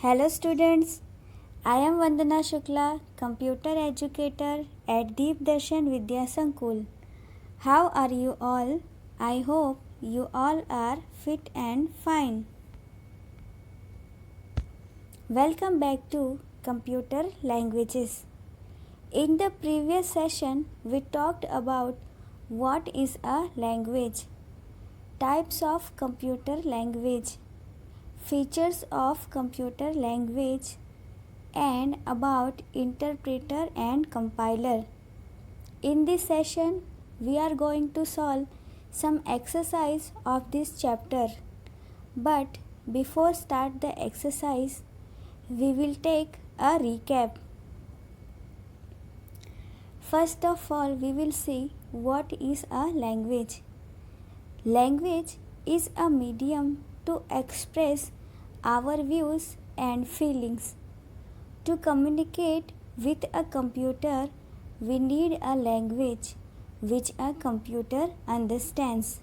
Hello students, I am Vandana Shukla, computer educator at Deep Darshan Vidya Sankul. How are you all? I hope you all are fit and fine. Welcome back to Computer Languages. In the previous session, we talked about what is a language, types of computer language, features of computer language, and about interpreter and compiler. In this session, we are going to solve some exercise of this chapter. But before start the exercise, we will take a recap. First of all, we will see what is a language. Language is a medium to express our views and feelings. To communicate with a computer, we need a language which a computer understands.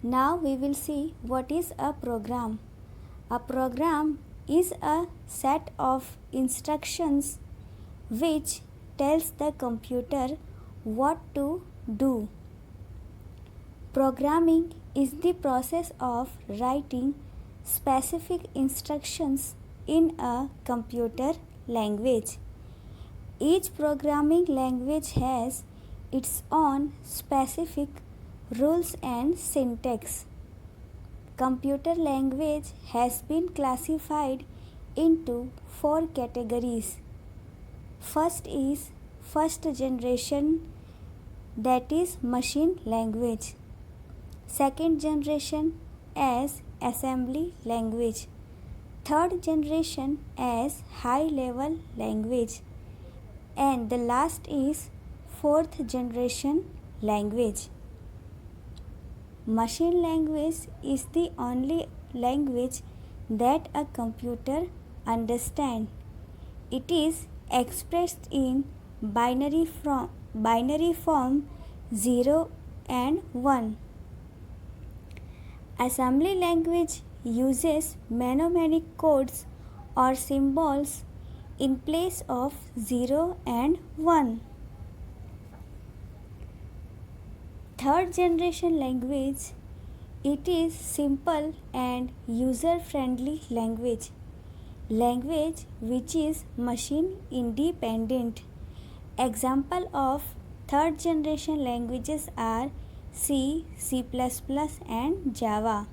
Now we will see what is a program. A program is a set of instructions which tells the computer what to do. Programming is the process of writing specific instructions in a computer language. Each programming language has its own specific rules and syntax. Computer language has been classified into 4 categories. First is first generation, that is machine language. Second generation as assembly language. Third generation as high level language, and the last is fourth generation language. Machine language is the only language that a computer understands. It is expressed in binary form 0 and 1. Assembly language uses mnemonic codes or symbols in place of 0 and 1. Third generation language, it is simple and user-friendly language. Language which is machine independent. Example of third generation languages are C, C++, and Java.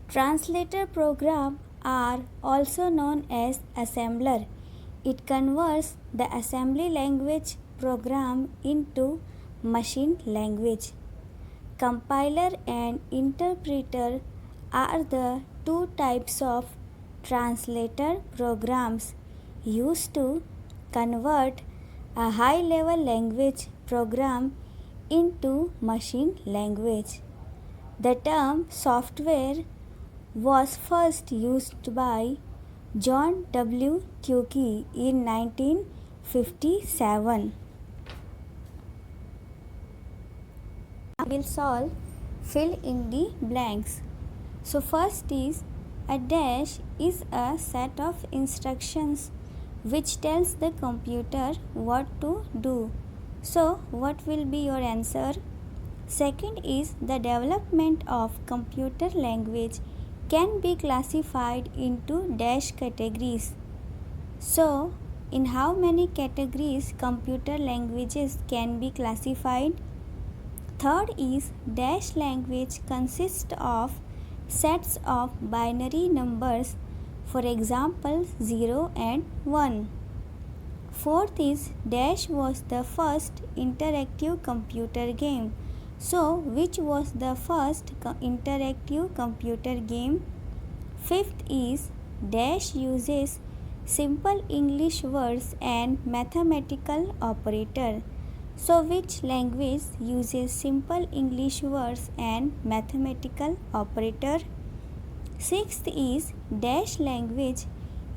Translator program are also known as assembler. It converts the assembly language program into machine language. Compiler and interpreter are the two types of translator programs used to convert a high-level language program into machine language. The term software was first used by John W. Tukey in 1957. I will solve fill in the blanks. So first is a dash is a set of instructions which tells the computer what to do. So what will be your answer? Second is the development of computer language can be classified into dash categories. So in how many categories computer languages can be classified? Third is dash language consists of sets of binary numbers, for example 0 and 1. Fourth is dash was the first interactive computer game. So which was the first interactive computer game? Fifth is dash uses simple English words and mathematical operator. So which language uses simple English words and mathematical operator? Sixth is dash language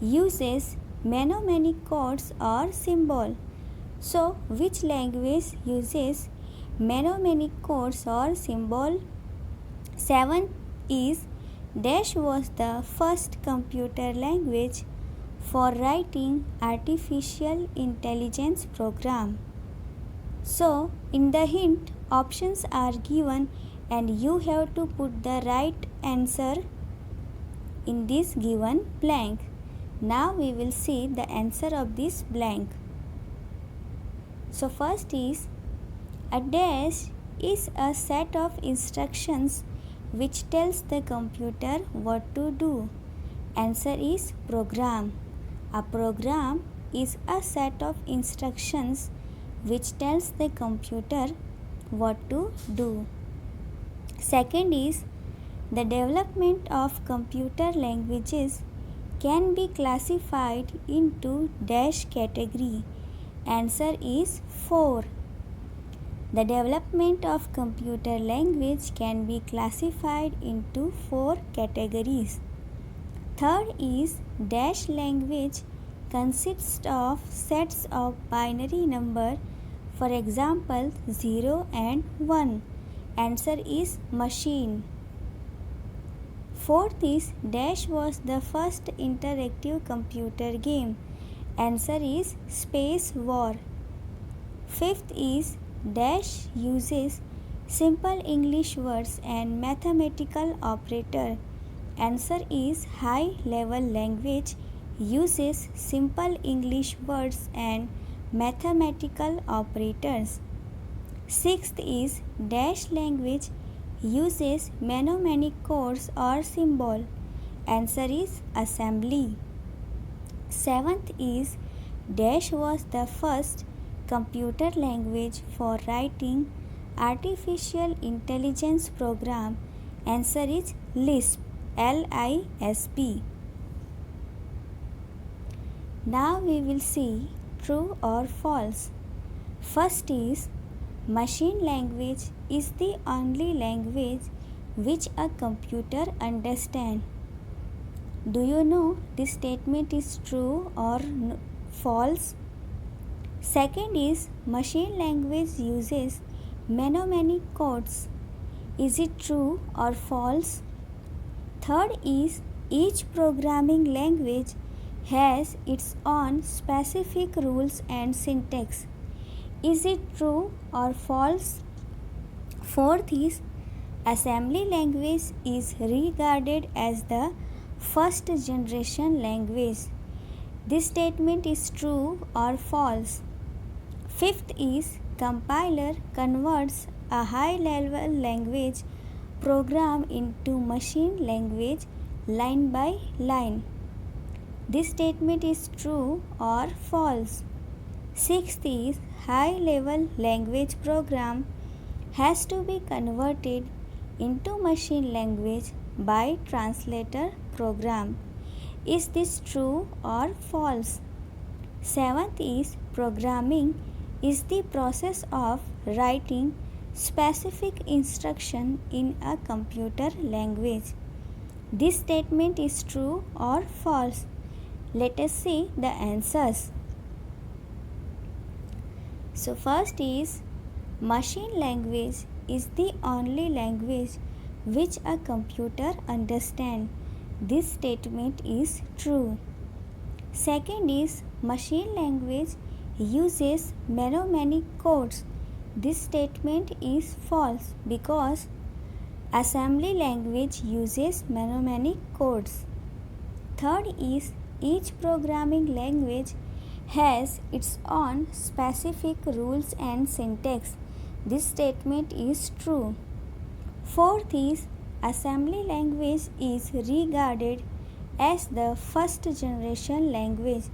uses mnemonic codes or symbol. So which language uses mnemonic codes or symbol? Seventh is Dash was the first computer language for writing artificial intelligence program. So, in the hint, options are given and you have to put the right answer in this given blank. Now we will see the answer of this blank. So first is, a dash is a set of instructions which tells the computer what to do. Answer is program. A program is a set of instructions which tells the computer what to do. Second is, the development of computer languages can be classified into dash category. Answer is 4. The development of computer language can be classified into 4 categories. Third is, dash language consists of sets of binary number, for example 0 and 1. Answer is machine. Fourth is, dash was the first interactive computer game. Answer is Space War. Fifth is, dash uses simple English words and mathematical operator. Answer is high level language uses simple English words and mathematical operators. Sixth is, dash language uses mnemonic codes or symbol. Answer is assembly. Seventh is, dash was the first computer language for writing artificial intelligence program. Answer is Lisp. L-I-S-P. Now we will see true or false. First is, machine language is the only language which a computer understands. Do you know this statement is true or false? Second is, machine language uses mnemonic codes. Is it true or false? Third is, each programming language has its own specific rules and syntax. Is it true or false? Fourth is, assembly language is regarded as the first generation language. This statement is true or false? Fifth is, compiler converts a high level language program into machine language line by line. This statement is true or false? Sixth is, high level language program has to be converted into machine language by translator program. Is this true or false? Seventh is, programming is the process of writing specific instruction in a computer language. This statement is true or false? Let us see the answers. So first is, machine language is the only language which a computer understands. This statement is true. Second is, machine language uses mnemonic codes. This statement is false because assembly language uses mnemonic codes. Third is, each programming language has its own specific rules and syntax. This statement is true. Fourth is, assembly language is regarded as the first generation language.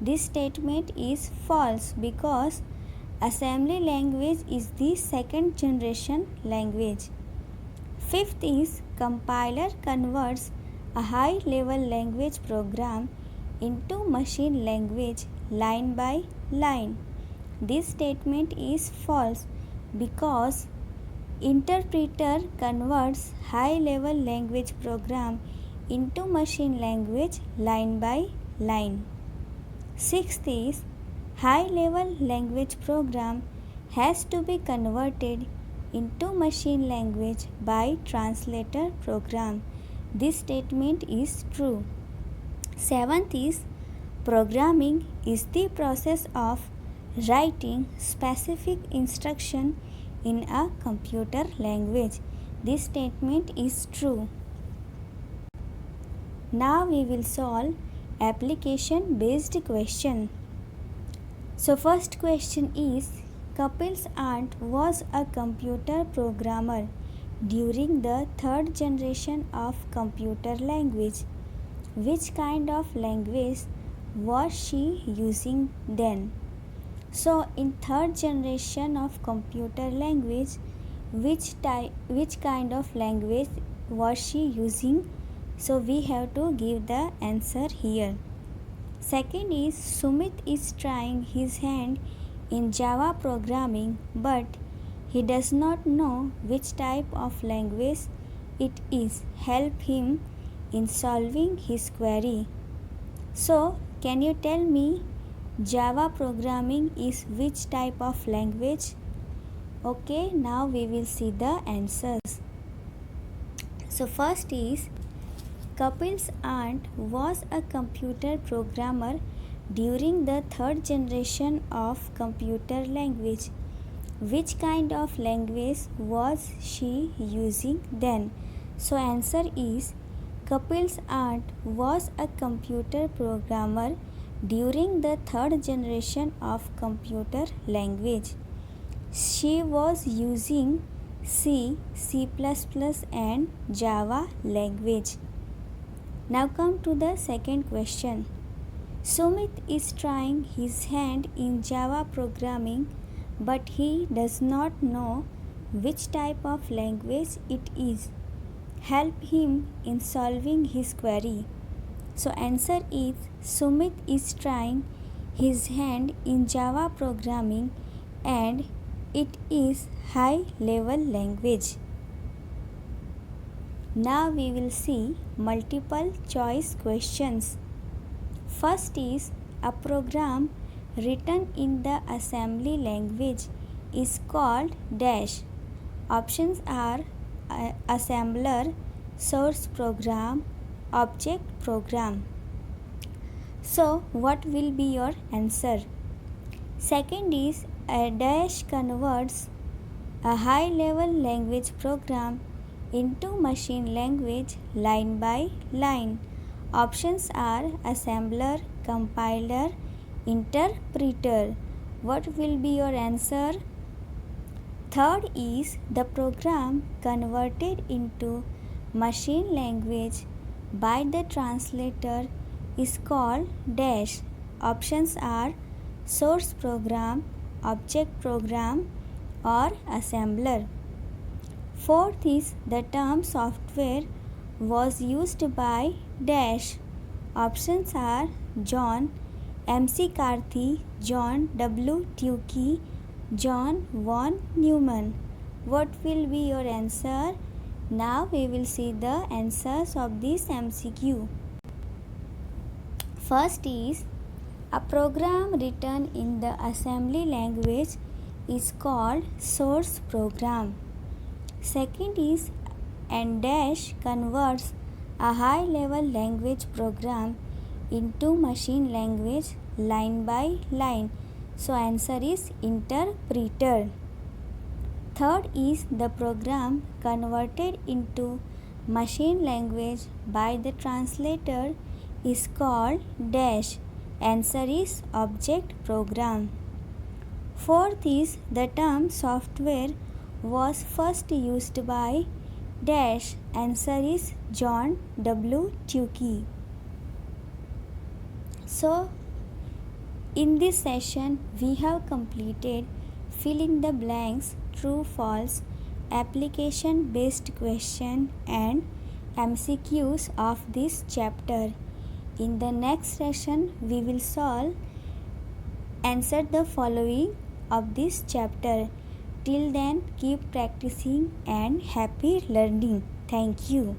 This statement is false because assembly language is the second generation language. Fifth is, compiler converts a high level language program into machine language line by line. This statement is false because interpreter converts high level language program into machine language line by line. Sixth is, high level language program has to be converted into machine language by translator program. This statement is true. Seventh is programming is the process of writing specific instruction in a computer language. This statement is true. Now we will solve application based question. So first question is, Kapil's aunt was a computer programmer during the third generation of computer language. Which kind of language was she using then? So in third generation of computer language, which kind of language was she using? So we have to give the answer here. Second is, Sumit is trying his hand in Java programming, but he does not know which type of language it is. Help him in solving his query. So can you tell me Java programming is which type of language? Okay, now we will see the answers. So first is, Kapil's aunt was a computer programmer during the third generation of computer language. Which kind of language was she using then? So answer is, Kapil's aunt was a computer programmer during the third generation of computer language. She was using C, C++ and Java language. Now come to the second question. Sumit is trying his hand in Java programming, but he does not know which type of language it is. Help him in solving his query. So answer is, Sumit is trying his hand in Java programming and it is high level language. Now we will see multiple choice questions. First is, a program written in the assembly language is called dash. Options are assembler, source program, object program. So what will be your answer? Second is, a dash converts a high level language program into machine language line by line. Options are assembler, compiler, interpreter. What will be your answer? Third is, the program converted into machine language by the translator is called dash. Options are source program, object program or assembler. Fourth is, the term software was used by dash. Options are John M.C. Carthy, John W. Tukey, John von Neumann. What will be your answer? Now we will see the answers of this MCQ. First is, a program written in the assembly language is called source program. Second is, and dash converts a high level language program into machine language line by line. So answer is interpreter. Third is, the program converted into machine language by the translator is called dash. Answer is object program. Fourth is, the term software was first used by dash. Answer is John W. Tukey. So in this session we have completed fill in the blanks, true false, application based question and MCQs of this chapter. In the next session we will solve answer the following of this chapter. Till then, keep practicing and happy learning. Thank you.